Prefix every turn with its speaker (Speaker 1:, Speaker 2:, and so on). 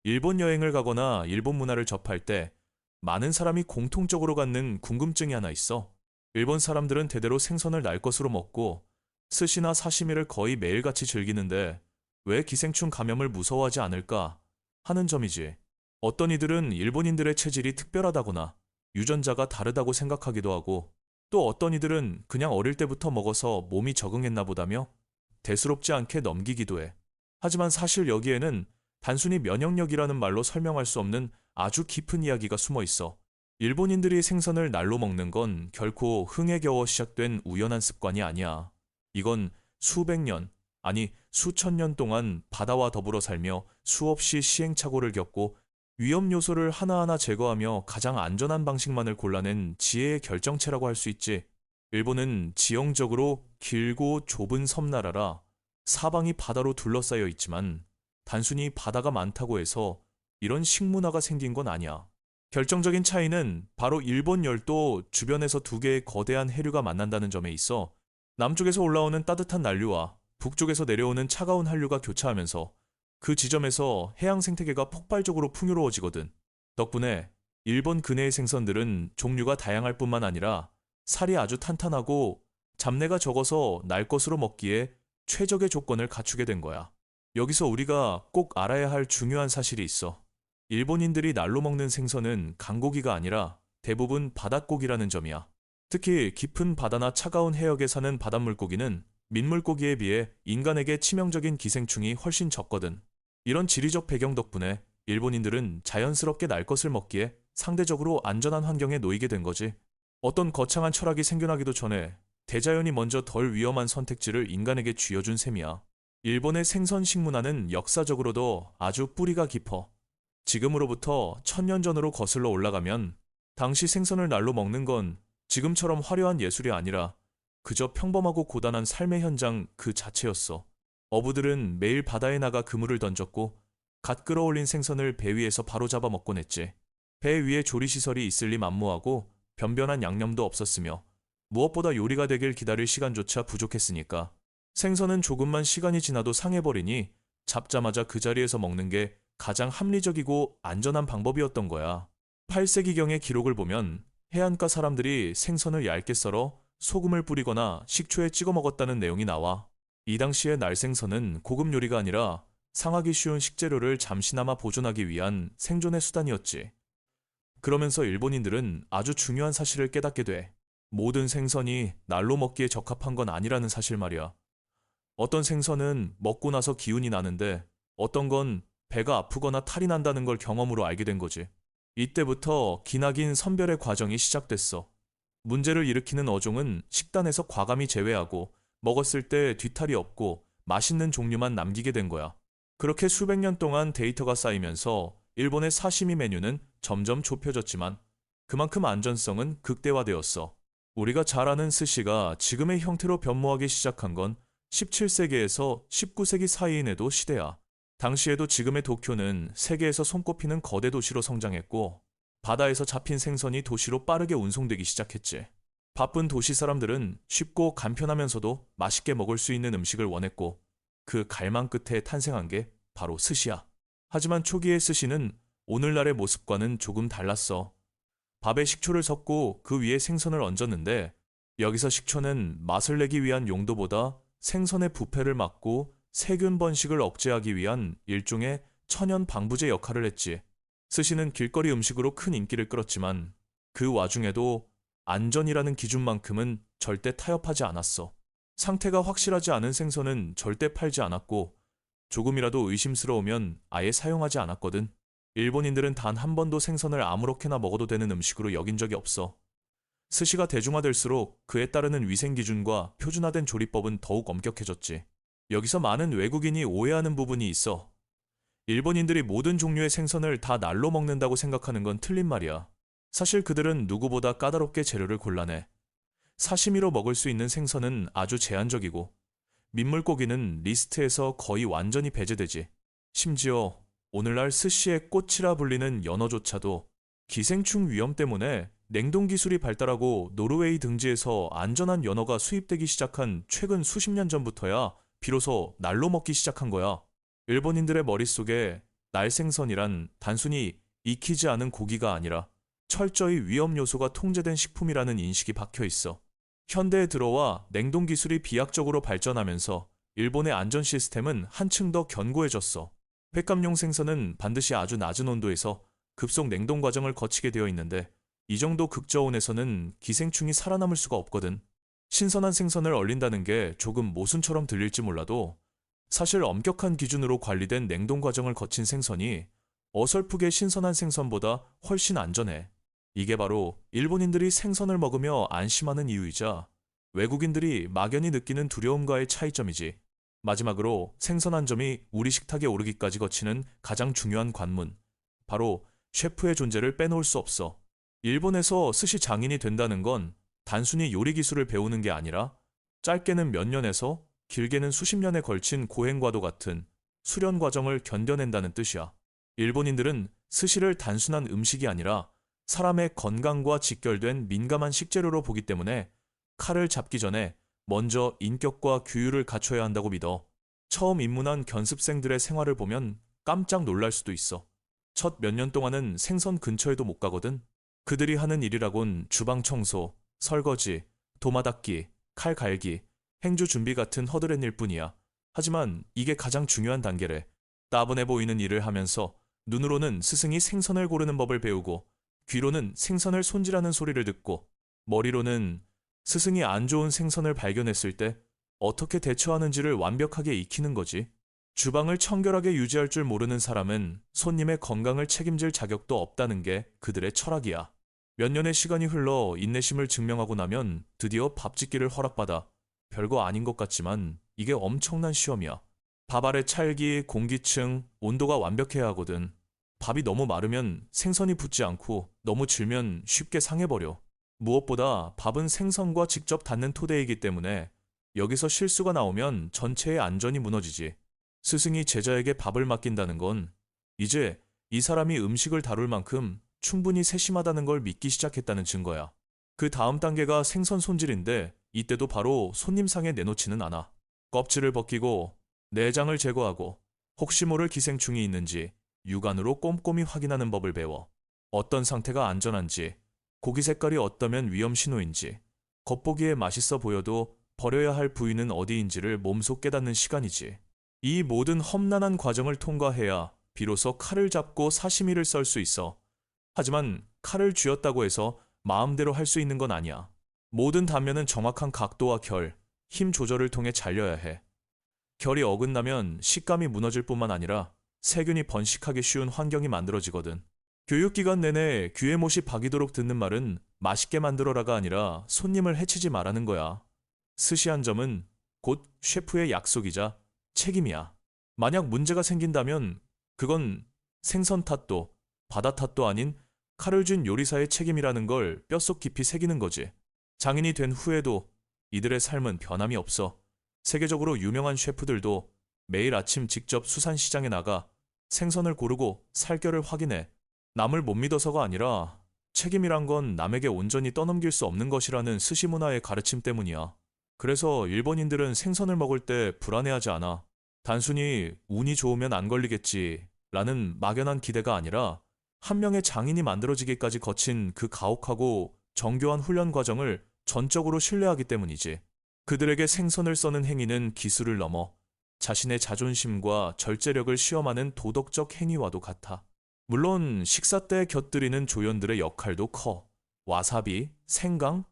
Speaker 1: 일본 여행을 가거나 일본 문화를 접할 때 많은 사람이 공통적으로 갖는 궁금증이 하나 있어. 일본 사람들은 대대로 생선을 날 것으로 먹고 스시나 사시미를 거의 매일같이 즐기는데 왜 기생충 감염을 무서워하지 않을까 하는 점이지. 어떤 이들은 일본인들의 체질이 특별하다거나 유전자가 다르다고 생각하기도 하고, 또 어떤 이들은 그냥 어릴 때부터 먹어서 몸이 적응했나 보다며 대수롭지 않게 넘기기도 해. 하지만 사실 여기에는 단순히 면역력이라는 말로 설명할 수 없는 아주 깊은 이야기가 숨어 있어. 일본인들이 생선을 날로 먹는 건 결코 흥에 겨워 시작된 우연한 습관이 아니야. 이건 수백 년, 아니 수천 년 동안 바다와 더불어 살며 수없이 시행착오를 겪고 위험 요소를 하나하나 제거하며 가장 안전한 방식만을 골라낸 지혜의 결정체라고 할 수 있지. 일본은 지형적으로 길고 좁은 섬나라라 사방이 바다로 둘러싸여 있지만 단순히 바다가 많다고 해서 이런 식문화가 생긴 건 아니야. 결정적인 차이는 바로 일본 열도 주변에서 두 개의 거대한 해류가 만난다는 점에 있어. 남쪽에서 올라오는 따뜻한 난류와 북쪽에서 내려오는 차가운 한류가 교차하면서 그 지점에서 해양 생태계가 폭발적으로 풍요로워지거든. 덕분에 일본 근해의 생선들은 종류가 다양할 뿐만 아니라 살이 아주 탄탄하고 잡내가 적어서 날 것으로 먹기에 최적의 조건을 갖추게 된 거야. 여기서 우리가 꼭 알아야 할 중요한 사실이 있어. 일본인들이 날로 먹는 생선은 강고기가 아니라 대부분 바닷고기라는 점이야. 특히 깊은 바다나 차가운 해역에 사는 바닷물고기는 민물고기에 비해 인간에게 치명적인 기생충이 훨씬 적거든. 이런 지리적 배경 덕분에 일본인들은 자연스럽게 날 것을 먹기에 상대적으로 안전한 환경에 놓이게 된 거지. 어떤 거창한 철학이 생겨나기도 전에 대자연이 먼저 덜 위험한 선택지를 인간에게 쥐어준 셈이야. 일본의 생선 식문화는 역사적으로도 아주 뿌리가 깊어. 지금으로부터 1000년 전으로 거슬러 올라가면 당시 생선을 날로 먹는 건 지금처럼 화려한 예술이 아니라 그저 평범하고 고단한 삶의 현장 그 자체였어. 어부들은 매일 바다에 나가 그물을 던졌고 갓 끌어올린 생선을 배 위에서 바로 잡아 먹곤 했지. 배 위에 조리시설이 있을 리 만무하고 변변한 양념도 없었으며 무엇보다 요리가 되길 기다릴 시간조차 부족했으니까 생선은 조금만 시간이 지나도 상해버리니 잡자마자 그 자리에서 먹는 게 가장 합리적이고 안전한 방법이었던 거야. 8세기경의 기록을 보면 해안가 사람들이 생선을 얇게 썰어 소금을 뿌리거나 식초에 찍어 먹었다는 내용이 나와. 이 당시의 날생선은 고급 요리가 아니라 상하기 쉬운 식재료를 잠시나마 보존하기 위한 생존의 수단이었지. 그러면서 일본인들은 아주 중요한 사실을 깨닫게 돼. 모든 생선이 날로 먹기에 적합한 건 아니라는 사실 말이야. 어떤 생선은 먹고 나서 기운이 나는데 어떤 건 배가 아프거나 탈이 난다는 걸 경험으로 알게 된 거지. 이때부터 기나긴 선별의 과정이 시작됐어. 문제를 일으키는 어종은 식단에서 과감히 제외하고 먹었을 때 뒤탈이 없고 맛있는 종류만 남기게 된 거야. 그렇게 수백 년 동안 데이터가 쌓이면서 일본의 사시미 메뉴는 점점 좁혀졌지만 그만큼 안전성은 극대화되었어. 우리가 잘 아는 스시가 지금의 형태로 변모하기 시작한 건 17세기에서 19세기 사이인에도 시대야. 당시에도 지금의 도쿄는 세계에서 손꼽히는 거대 도시로 성장했고 바다에서 잡힌 생선이 도시로 빠르게 운송되기 시작했지. 바쁜 도시 사람들은 쉽고 간편하면서도 맛있게 먹을 수 있는 음식을 원했고 그 갈망 끝에 탄생한 게 바로 스시야. 하지만 초기의 스시는 오늘날의 모습과는 조금 달랐어. 밥에 식초를 섞고 그 위에 생선을 얹었는데 여기서 식초는 맛을 내기 위한 용도보다 생선의 부패를 막고 세균 번식을 억제하기 위한 일종의 천연 방부제 역할을 했지. 스시는 길거리 음식으로 큰 인기를 끌었지만 그 와중에도 안전이라는 기준만큼은 절대 타협하지 않았어. 상태가 확실하지 않은 생선은 절대 팔지 않았고 조금이라도 의심스러우면 아예 사용하지 않았거든. 일본인들은 단 한 번도 생선을 아무렇게나 먹어도 되는 음식으로 여긴 적이 없어. 스시가 대중화될수록 그에 따르는 위생 기준과 표준화된 조리법은 더욱 엄격해졌지. 여기서 많은 외국인이 오해하는 부분이 있어. 일본인들이 모든 종류의 생선을 다 날로 먹는다고 생각하는 건 틀린 말이야. 사실 그들은 누구보다 까다롭게 재료를 골라내. 사시미로 먹을 수 있는 생선은 아주 제한적이고 민물고기는 리스트에서 거의 완전히 배제되지. 심지어 오늘날 스시의 꽃이라 불리는 연어조차도 기생충 위험 때문에 냉동 기술이 발달하고 노르웨이 등지에서 안전한 연어가 수입되기 시작한 최근 수십 년 전부터야 비로소 날로 먹기 시작한 거야. 일본인들의 머릿속에 날생선이란 단순히 익히지 않은 고기가 아니라 철저히 위험 요소가 통제된 식품이라는 인식이 박혀 있어. 현대에 들어와 냉동 기술이 비약적으로 발전하면서 일본의 안전 시스템은 한층 더 견고해졌어. 횟감용 생선은 반드시 아주 낮은 온도에서 급속 냉동 과정을 거치게 되어 있는데 이 정도 극저온에서는 기생충이 살아남을 수가 없거든. 신선한 생선을 얼린다는 게 조금 모순처럼 들릴지 몰라도 사실 엄격한 기준으로 관리된 냉동 과정을 거친 생선이 어설프게 신선한 생선보다 훨씬 안전해. 이게 바로 일본인들이 생선을 먹으며 안심하는 이유이자 외국인들이 막연히 느끼는 두려움과의 차이점이지. 마지막으로 생선 한 점이 우리 식탁에 오르기까지 거치는 가장 중요한 관문. 바로 셰프의 존재를 빼놓을 수 없어. 일본에서 스시 장인이 된다는 건 단순히 요리 기술을 배우는 게 아니라 짧게는 몇 년에서 길게는 수십 년에 걸친 고행과도 같은 수련 과정을 견뎌낸다는 뜻이야. 일본인들은 스시를 단순한 음식이 아니라 사람의 건강과 직결된 민감한 식재료로 보기 때문에 칼을 잡기 전에 먼저 인격과 규율을 갖춰야 한다고 믿어. 처음 입문한 견습생들의 생활을 보면 깜짝 놀랄 수도 있어. 첫 몇 년 동안은 생선 근처에도 못 가거든. 그들이 하는 일이라곤 주방 청소, 설거지, 도마 닦기, 칼 갈기, 행주 준비 같은 허드렛 일 뿐이야. 하지만 이게 가장 중요한 단계래. 따분해 보이는 일을 하면서 눈으로는 스승이 생선을 고르는 법을 배우고 귀로는 생선을 손질하는 소리를 듣고 머리로는 스승이 안 좋은 생선을 발견했을 때 어떻게 대처하는지를 완벽하게 익히는 거지. 주방을 청결하게 유지할 줄 모르는 사람은 손님의 건강을 책임질 자격도 없다는 게 그들의 철학이야. 몇 년의 시간이 흘러 인내심을 증명하고 나면 드디어 밥 짓기를 허락받아. 별거 아닌 것 같지만 이게 엄청난 시험이야. 밥 아래 찰기, 공기층, 온도가 완벽해야 하거든. 밥이 너무 마르면 생선이 붙지 않고 너무 질면 쉽게 상해버려. 무엇보다 밥은 생선과 직접 닿는 토대이기 때문에 여기서 실수가 나오면 전체의 안전이 무너지지. 스승이 제자에게 밥을 맡긴다는 건 이제 이 사람이 음식을 다룰 만큼 충분히 세심하다는 걸 믿기 시작했다는 증거야. 그 다음 단계가 생선 손질인데 이때도 바로 손님상에 내놓지는 않아. 껍질을 벗기고 내장을 제거하고 혹시 모를 기생충이 있는지 육안으로 꼼꼼히 확인하는 법을 배워. 어떤 상태가 안전한지, 고기 색깔이 어떠면 위험 신호인지, 겉보기에 맛있어 보여도 버려야 할 부위는 어디인지를 몸소 깨닫는 시간이지. 이 모든 험난한 과정을 통과해야 비로소 칼을 잡고 사시미를 썰 수 있어. 하지만 칼을 쥐었다고 해서 마음대로 할 수 있는 건 아니야. 모든 단면은 정확한 각도와 결, 힘 조절을 통해 잘려야 해. 결이 어긋나면 식감이 무너질 뿐만 아니라 세균이 번식하기 쉬운 환경이 만들어지거든. 교육기간 내내 귀에 못이 박이도록 듣는 말은 맛있게 만들어라가 아니라 손님을 해치지 말라는 거야. 스시 한 점은 곧 셰프의 약속이자 책임이야. 만약 문제가 생긴다면 그건 생선 탓도 바다 탓도 아닌 칼을 쥔 요리사의 책임이라는 걸 뼛속 깊이 새기는 거지. 장인이 된 후에도 이들의 삶은 변함이 없어. 세계적으로 유명한 셰프들도 매일 아침 직접 수산시장에 나가 생선을 고르고 살결을 확인해. 남을 못 믿어서가 아니라 책임이란 건 남에게 온전히 떠넘길 수 없는 것이라는 스시 문화의 가르침 때문이야. 그래서 일본인들은 생선을 먹을 때 불안해하지 않아. 단순히 운이 좋으면 안 걸리겠지 라는 막연한 기대가 아니라 한 명의 장인이 만들어지기까지 거친 그 가혹하고 정교한 훈련 과정을 전적으로 신뢰하기 때문이지. 그들에게 생선을 써는 행위는 기술을 넘어 자신의 자존심과 절제력을 시험하는 도덕적 행위와도 같아. 물론 식사 때 곁들이는 조연들의 역할도 커. 와사비, 생강,